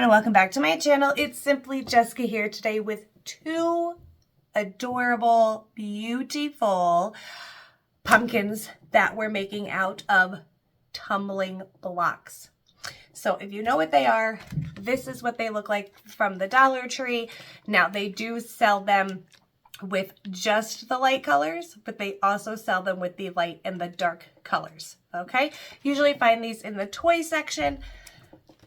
and welcome back to my channel. It's Simply Jessica here today with two adorable, beautiful pumpkins that we're making out of tumbling blocks. So if you know what they are, this is what they look like from the Dollar Tree. Now they do sell them with just the light colors, but they also sell them with the light and the dark colors, okay? Usually find these in the toy section,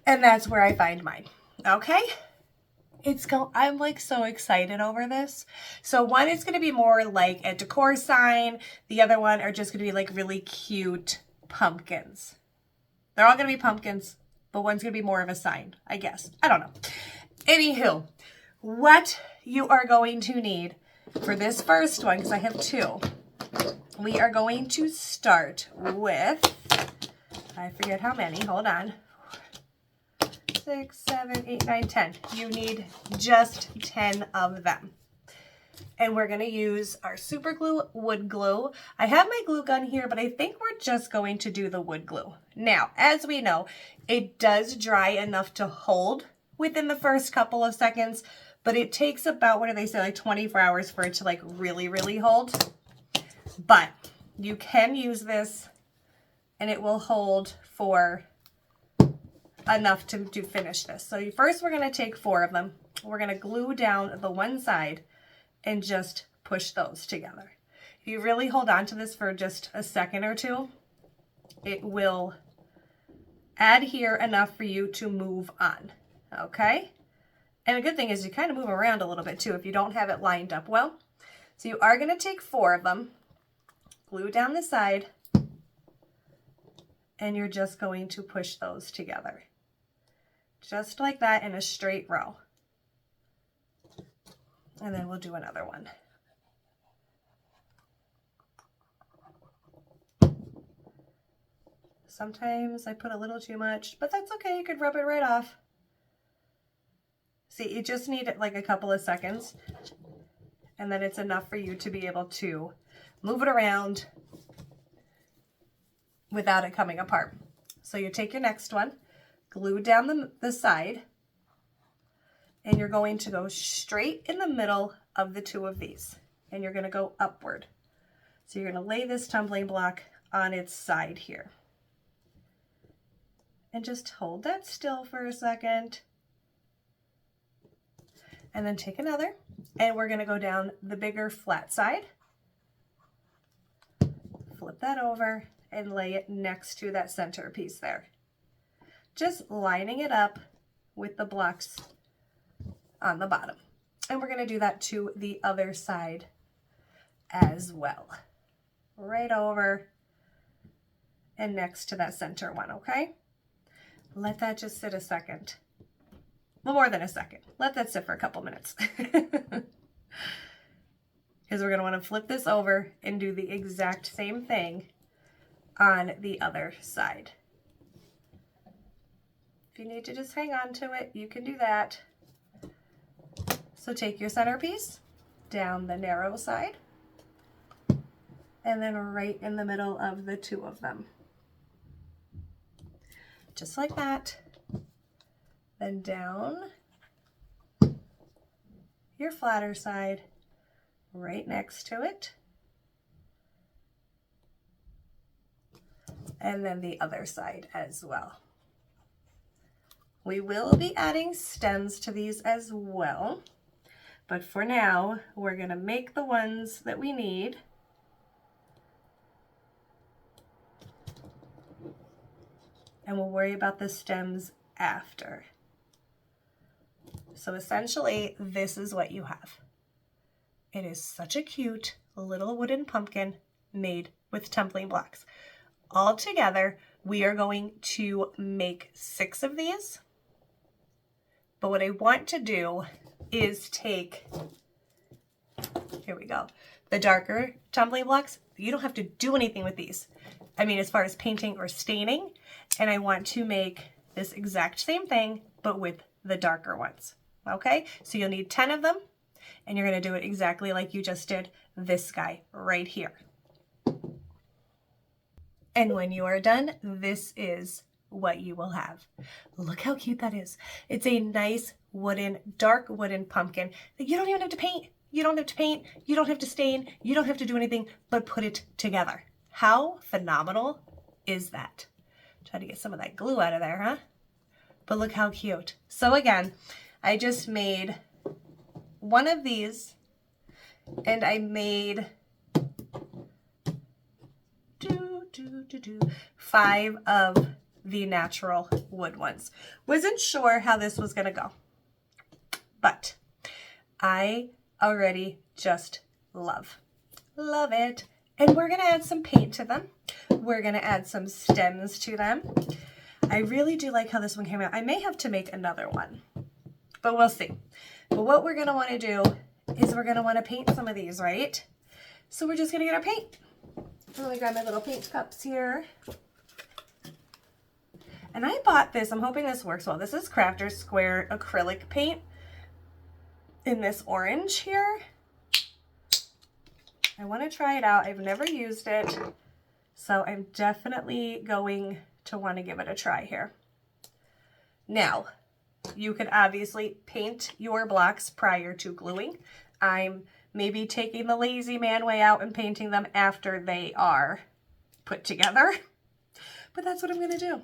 and that's where I find mine, okay? I'm like so excited over this. So one is going to be more like a decor sign. The other one are just going to be like really cute pumpkins. They're all going to be pumpkins, but one's going to be more of a sign, I guess. I don't know. Anywho, what you are going to need for this first one, because I have two, we are going to start with, I forget how many, hold on, 6, 7, 8, 9, 10. You need just 10 of them. And we're going to use our super glue, wood glue. I have my glue gun here, but I think we're just going to do the wood glue. Now, as we know, it does dry enough to hold within the first couple of seconds, but it takes about, what do they say, like 24 hours for it to like really, really hold. But you can use this and it will hold for enough to finish this. So first we're going to take 4 of them. We're going to glue down the one side and just push those together. If you really hold on to this for just a second or two, it will adhere enough for you to move on, okay? And a good thing is you kind of move around a little bit too if you don't have it lined up well. So you are going to take 4 of them, glue down the side, and you're just going to push those together. Just like that in a straight row. And then we'll do another one. Sometimes I put a little too much, but that's okay. You could rub it right off. See, you just need like a couple of seconds, and then it's enough for you to be able to move it around without it coming apart. So you take your next one, glue down the side, and you're going to go straight in the middle of the 2 of these, and you're going to go upward. So you're going to lay this tumbling block on its side here. And just hold that still for a second. And then take another, and we're going to go down the bigger flat side. Flip that over and lay it next to that center piece there. Just lining it up with the blocks on the bottom. And we're going to do that to the other side as well. Right over and next to that center one, okay? Let that just sit a second. Well, more than a second. Let that sit for a couple minutes. Because we're going to want to flip this over and do the exact same thing on the other side. If you need to just hang on to it, you can do that. So take your centerpiece down the narrow side and then right in the middle of the 2 of them. Just like that. Then down your flatter side, right next to it. And then the other side as well. We will be adding stems to these as well, but for now, we're going to make the ones that we need. And we'll worry about the stems after. So essentially, this is what you have. It is such a cute little wooden pumpkin made with tumbling blocks. All together, we are going to make 6 of these. But what I want to do is take, here we go, the darker tumbling blocks. You don't have to do anything with these. I mean, as far as painting or staining. And I want to make this exact same thing, but with the darker ones. Okay, so you'll need 10 of them, and you're going to do it exactly like you just did this guy right here. And when you are done, this is what you will have. Look how cute that is. It's a nice wooden, dark wooden pumpkin that you don't even have to paint. You don't have to paint, you don't have to stain, you don't have to do anything but put it together. How phenomenal is that? Try to get some of that glue out of there, huh? But look how cute. So again, I just made one of these, and I made 5 of the natural wood ones. Wasn't sure how this was gonna go, but I already just love it. And we're gonna add some paint to them. We're gonna add some stems to them. I really do like how this one came out. I may have to make another one, but we'll see. But what we're gonna wanna do is we're gonna wanna paint some of these, right? So we're just gonna get our paint. So let me grab my little paint cups here. And I bought this, I'm hoping this works well. This is Crafter's Square acrylic paint in this orange here. I want to try it out. I've never used it, so I'm definitely going to want to give it a try here. Now, you could obviously paint your blocks prior to gluing. I'm maybe taking the lazy man way out and painting them after they are put together, but that's what I'm going to do.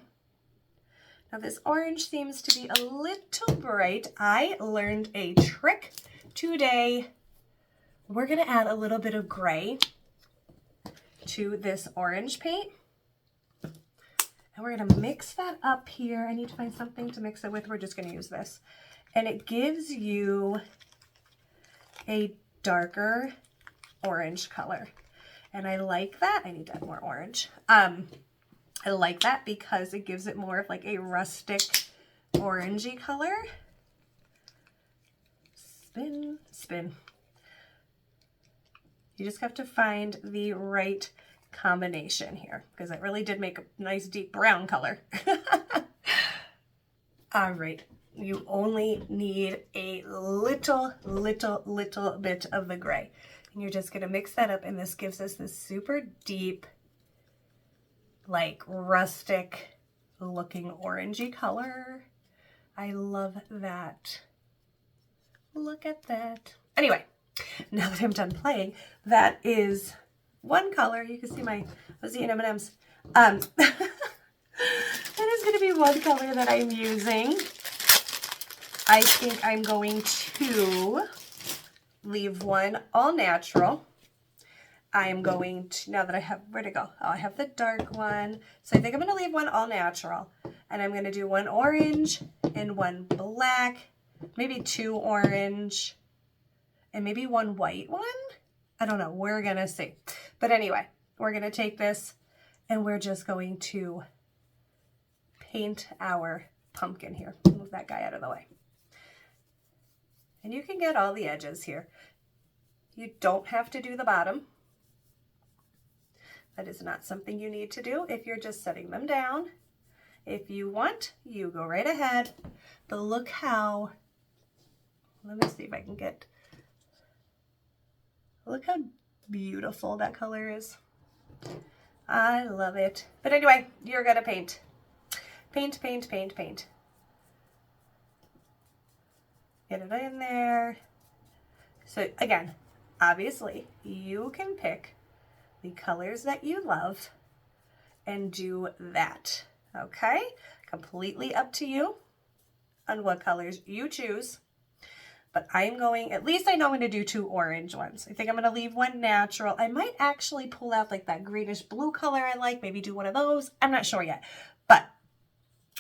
Now this orange seems to be a little bright. I learned a trick today. We're gonna add a little bit of gray to this orange paint. And we're gonna mix that up here. I need to find something to mix it with. We're just gonna use this. And it gives you a darker orange color. And I like that. I need to add more orange. I like that because it gives it more of like a rustic orangey color. Spin, spin. You just have to find the right combination here because it really did make a nice deep brown color. All right, you only need a little bit of the gray. And you're just gonna mix that up, and this gives us this super deep, like rustic looking orangey color. I love that. Look at that. Anyway, now that I'm done playing, that is one color. You can see I was eating M&Ms. That is going to be one color that I'm using. I think I'm going to leave one all natural. I am going to, now that I have, where'd it go? Oh, I have the dark one. So I think I'm going to leave one all natural. And I'm going to do one orange and one black, maybe 2 orange, and maybe 1 white one. I don't know. We're going to see. But anyway, we're going to take this and we're just going to paint our pumpkin here. Move that guy out of the way. And you can get all the edges here. You don't have to do the bottom. That is not something you need to do if you're just setting them down. If you want, you go right ahead. But look how, let me see if I can get, look how beautiful that color is. I love it. But anyway, you're gonna paint. Paint, paint, paint, paint. Get it in there. So again, obviously you can pick the colors that you love and do that, okay? Completely up to you on what colors you choose. But I'm going, at least I know I'm going to do 2 orange ones. I think I'm going to leave one natural. I might actually pull out like that greenish blue color I like, maybe do one of those. I'm not sure yet. But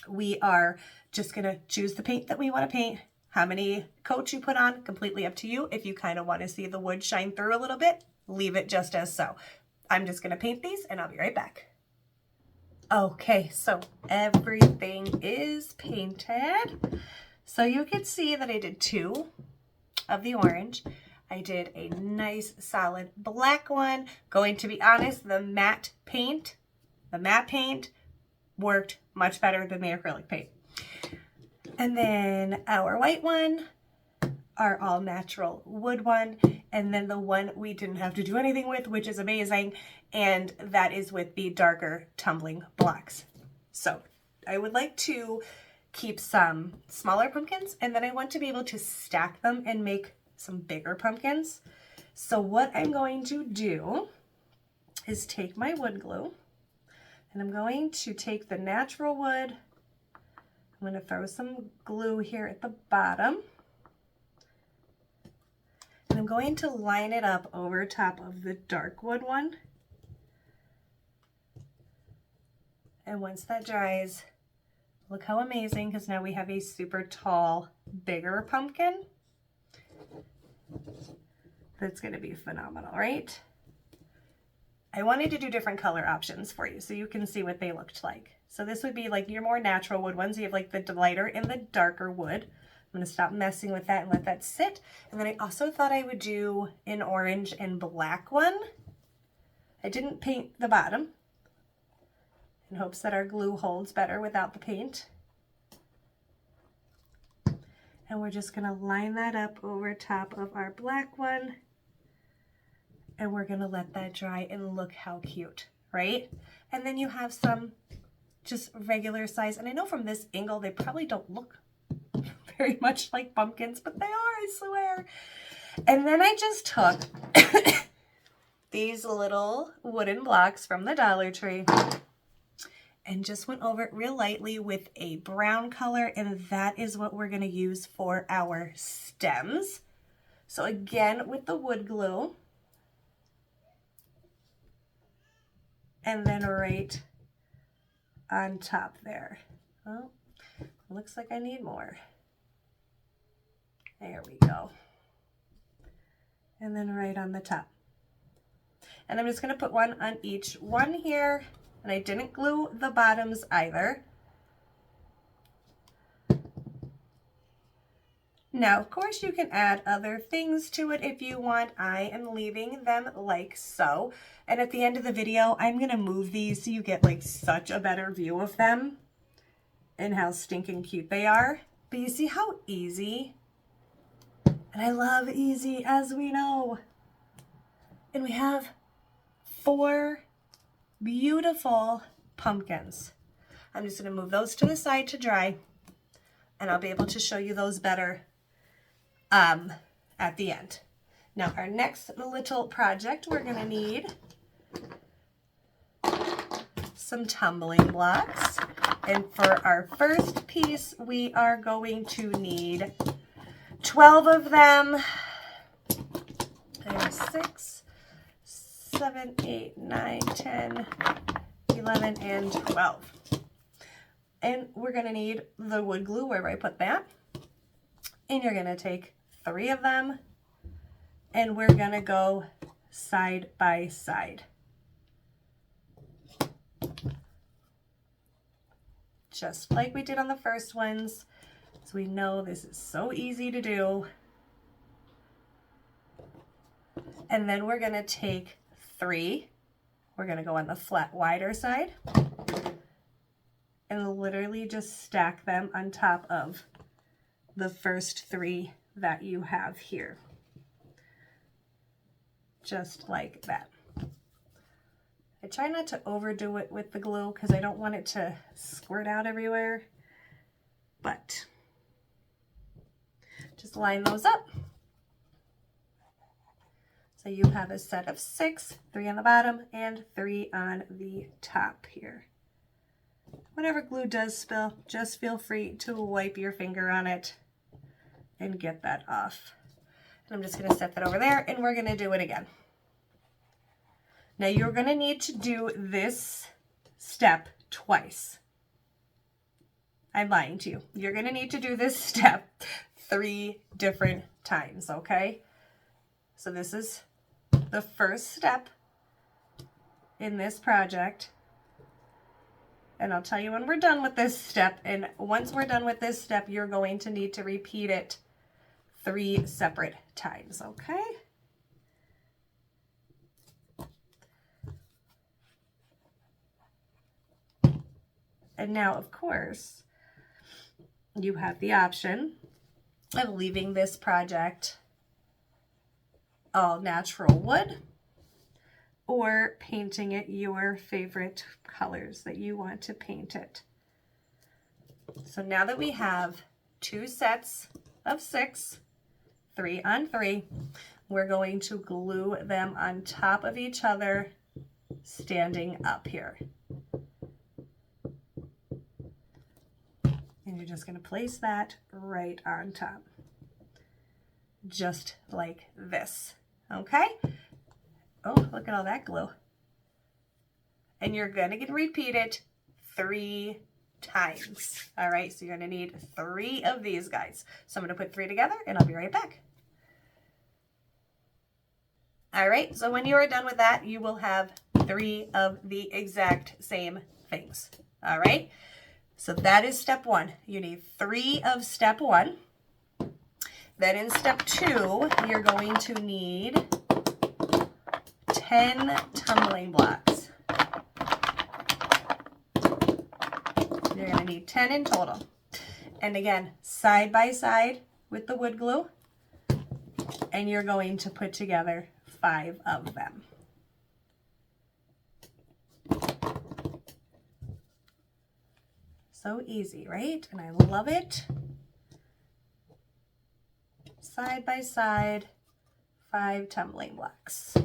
we are just going to choose the paint that we want to paint. How many coats you put on, completely up to you. If you kind of want to see the wood shine through a little bit, leave it just as so. I'm just going to paint these and I'll be right back. Okay, so everything is painted. So you can see that I did 2 of the orange. I did a nice solid black one. Going to be honest, the matte paint worked much better than the acrylic paint. And then our white one, our all natural wood one, and then the one we didn't have to do anything with, which is amazing, and that is with the darker tumbling blocks. So I would like to keep some smaller pumpkins, and then I want to be able to stack them and make some bigger pumpkins. So what I'm going to do is take my wood glue, and I'm going to take the natural wood. I'm going to throw some glue here at the bottom, and I'm going to line it up over top of the dark wood one. And once that dries, look how amazing, because now we have a super tall, bigger pumpkin. That's going to be phenomenal, right? I wanted to do different color options for you so you can see what they looked like. So this would be like your more natural wood ones. You have like the lighter and the darker wood. I'm going to stop messing with that and let that sit. And then I also thought I would do an orange and black one. I didn't paint the bottom in hopes that our glue holds better without the paint. And we're just going to line that up over top of our black one. And we're going to let that dry, and look how cute, right? And then you have some just regular size. And I know from this angle, they probably don't look very much like pumpkins, but they are, I swear. And then I just took these little wooden blocks from the Dollar Tree and just went over it real lightly with a brown color, and that is what we're going to use for our stems. So again, with the wood glue, and then right on top there. Oh, looks like I need more. There we go. And then right on the top. And I'm just going to put one on each one here. And I didn't glue the bottoms either. Now, of course, you can add other things to it if you want. I am leaving them like so. And at the end of the video, I'm going to move these so you get like such a better view of them and how stinking cute they are. But you see how easy? And I love easy, as we know. And we have 4 beautiful pumpkins. I'm just going to move those to the side to dry, and I'll be able to show you those better at the end. Now, our next little project, we're going to need some tumbling blocks. And for our first piece, we are going to need 12 of them. There's 6, 7, 8, 9, 10, 11, and 12. And we're going to need the wood glue wherever I put that. And you're going to take 3 of them, and we're going to go side by side. Just like we did on the first ones. So we know this is so easy to do. And then we're going to take 3. We're going to go on the flat, wider side and literally just stack them on top of the first 3 that you have here. Just like that. I try not to overdo it with the glue because I don't want it to squirt out everywhere, but just line those up. So you have a set of 6, 3 on the bottom and 3 on the top here. Whenever glue does spill, just feel free to wipe your finger on it and get that off. And I'm just going to set that over there, and we're going to do it again. Now you're going to need to do this step twice. I'm lying to you. You're going to need to do this step 3 different times, okay? So this is the first step in this project. And I'll tell you when we're done with this step. And once we're done with this step, you're going to need to repeat it 3 separate times, okay? And now, of course, you have the option of leaving this project all natural wood or painting it your favorite colors that you want to paint it. So now that we have 2 sets of 6, 3 on 3, we're going to glue them on top of each other, standing up here. And you're just going to place that right on top, just like this, okay? Oh, look at all that glue. And you're going to repeat it 3 times. All right, so you're going to need 3 of these guys. So I'm going to put 3 together and I'll be right back. All right, so when you are done with that, you will have 3 of the exact same things. All right, so that is step 1. You need 3 of step 1. Then in step 2, you're going to need 10 tumbling blocks. You're going to need 10 in total. And again, side by side with the wood glue, and you're going to put together 5 of them. So easy, right? And I love it. Side by side, 5 tumbling blocks.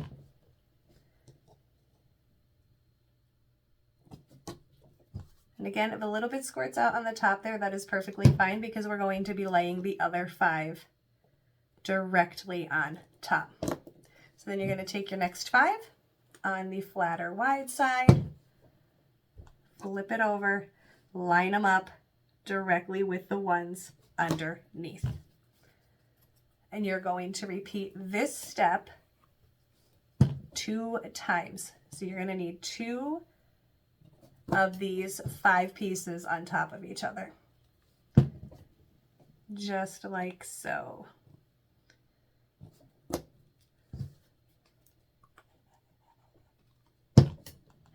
And again, if a little bit squirts out on the top there, that is perfectly fine because we're going to be laying the other 5 directly on top. So then you're going to take your next 5 on the flatter wide side, flip it over, line them up directly with the ones underneath. And you're going to repeat this step 2 times. So you're going to need 2 of these 5 pieces on top of each other. Just like so.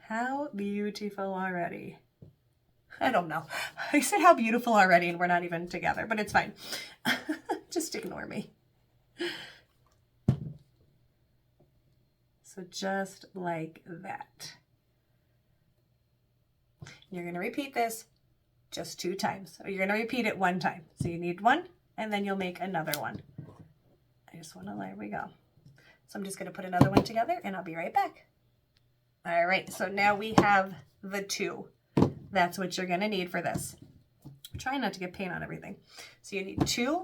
How beautiful already. I don't know. I said how beautiful already and we're not even together, but it's fine. Just ignore me. So just like that. You're going to repeat this just 2 times. Or you're going to repeat it 1 time. So you need 1 and then you'll make another one. I just want to, there we go. So I'm just going to put another one together and I'll be right back. All right, so now we have the 2. That's what you're going to need for this. I'm trying not to get paint on everything. So you need 2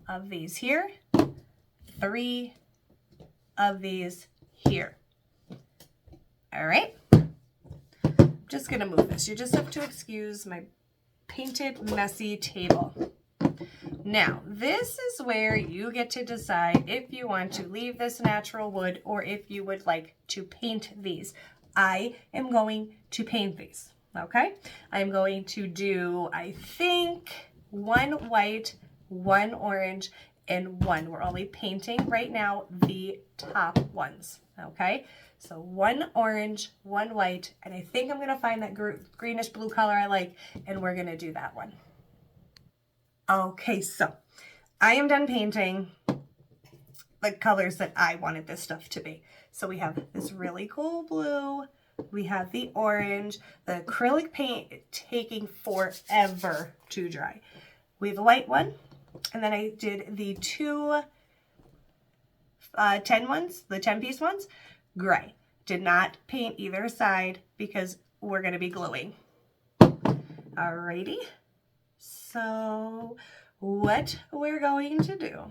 of these here, 3 of these here. All right. Just gonna move this. You just have to excuse my painted messy table. Now, this is where you get to decide if you want to leave this natural wood or if you would like to paint these. I am going to paint these, okay? I'm going to do, I think, 1 white, 1 orange, and 1. We're only painting right now the top ones, okay? So 1 orange, 1 white, and I think I'm gonna find that greenish blue color I like, and we're gonna do that one. Okay, so I am done painting the colors that I wanted this stuff to be. So we have this really cool blue, we have the orange, the acrylic paint taking forever to dry. We have a white one, and then I did the 2 10 ones, the 10-piece ones, gray. Did not paint either side because we're going to be gluing. Alrighty. So what we're going to do,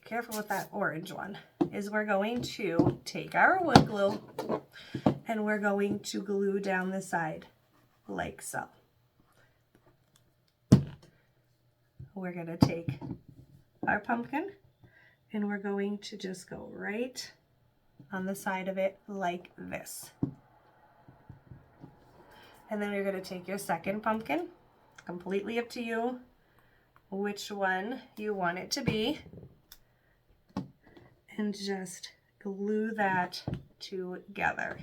careful with that orange one, is we're going to take our wood glue and we're going to glue down the side like so. We're going to take our pumpkin and we're going to just go right on the side of it like this. And then you're going to take your second pumpkin, completely up to you which one you want it to be, and just glue that together.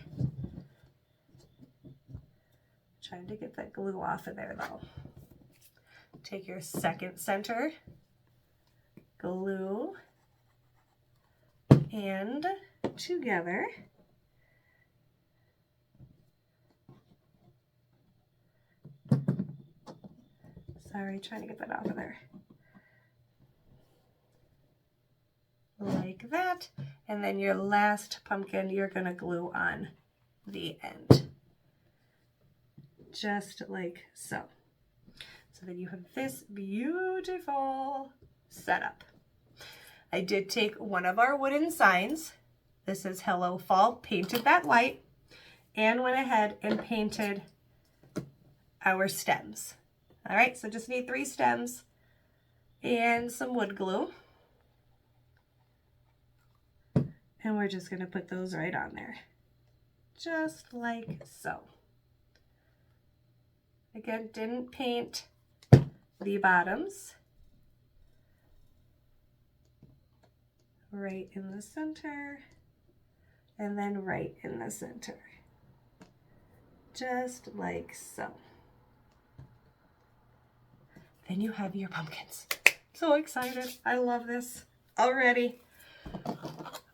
Trying to get that glue off of there though. Take your second center, glue, and together. Sorry, trying to get that off of there. Like that. And then your last pumpkin, you're going to glue on the end. Just like so. So then you have this beautiful setup. I did take one of our wooden signs. This is Hello Fall, painted that white, and went ahead and painted our stems. All right, so just need 3 stems and some wood glue. And we're just gonna put those right on there. Just like so. Again, didn't paint the bottoms. Right in the center, and then right in the center. Just like so. Then you have your pumpkins. So excited. I love this already.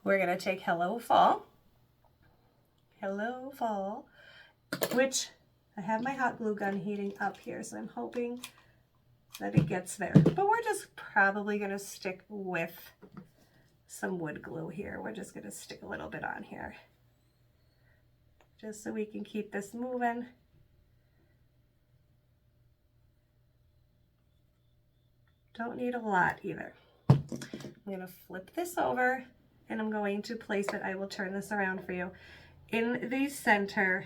We're going to take Hello Fall. Hello Fall, which I have my hot glue gun heating up here, so I'm hoping that it gets there. But we're just probably going to stick with some wood glue here. We're just going to stick a little bit on here, just so we can keep this moving. Don't need a lot either. I'm going to flip this over, and I'm going to place it, I will turn this around for you, in the center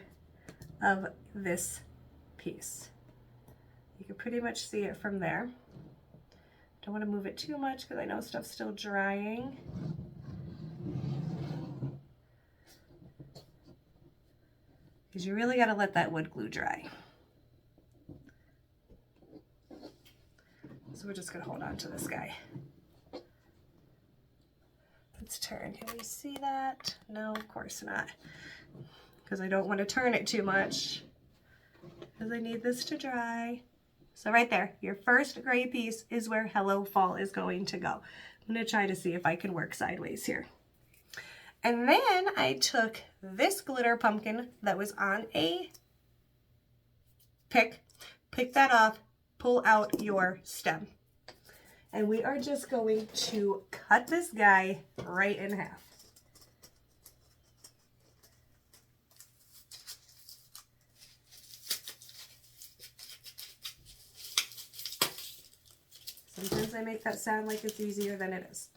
of this piece. You can pretty much see it from there. Don't want to move it too much because I know stuff's still drying. Because you really got to let that wood glue dry. So we're just going to hold on to this guy. Let's turn. Can we see that? No, of course not. Because I don't want to turn it too much, because I need this to dry. So right there, your first gray piece is where Hello Fall is going to go. I'm going to try to see if I can work sideways here. And then I took this glitter pumpkin that was on a pick that off, pull out your stem. And we are just going to cut this guy right in half. Sometimes I make that sound like it's easier than it is.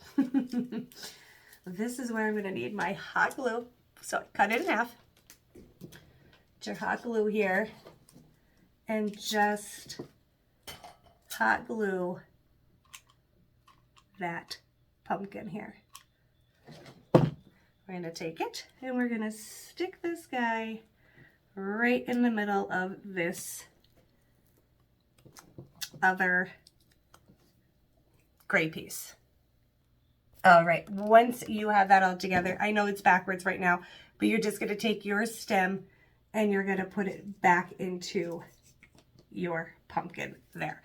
This is where I'm going to need my hot glue. So cut it in half. Get your hot glue here and just hot glue that pumpkin here. We're going to take it and we're going to stick this guy right in the middle of this other gray piece. All right, once you have that all together, I know it's backwards right now, but you're just going to take your stem and you're going to put it back into your pumpkin there.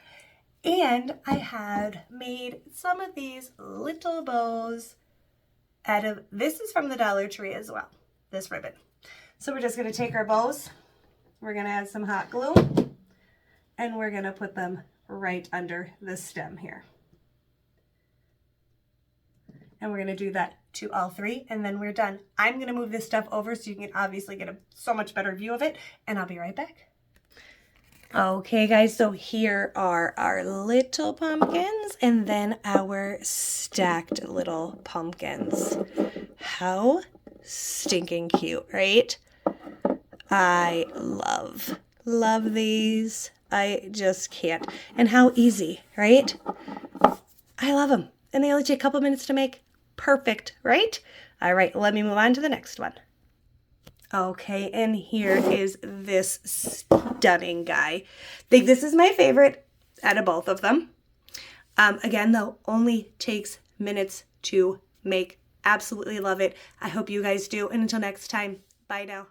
And I had made some of these little bows out of, this is from the Dollar Tree as well, this ribbon. So we're just going to take our bows, we're going to add some hot glue, and we're going to put them right under the stem here. And we're going to do that to all 3, and then we're done. I'm going to move this stuff over so you can obviously get a so much better view of it, and I'll be right back. Okay, guys, so here are our little pumpkins and then our stacked little pumpkins. How stinking cute, right? I love these. I just can't. And how easy, right? I love them. And they only take a couple minutes to make. Perfect, right? All right, let me move on to the next one. Okay, and here is this stunning guy. I think this is my favorite out of both of them. Again, though, only takes minutes to make. Absolutely love it. I hope you guys do. And until next time, bye now.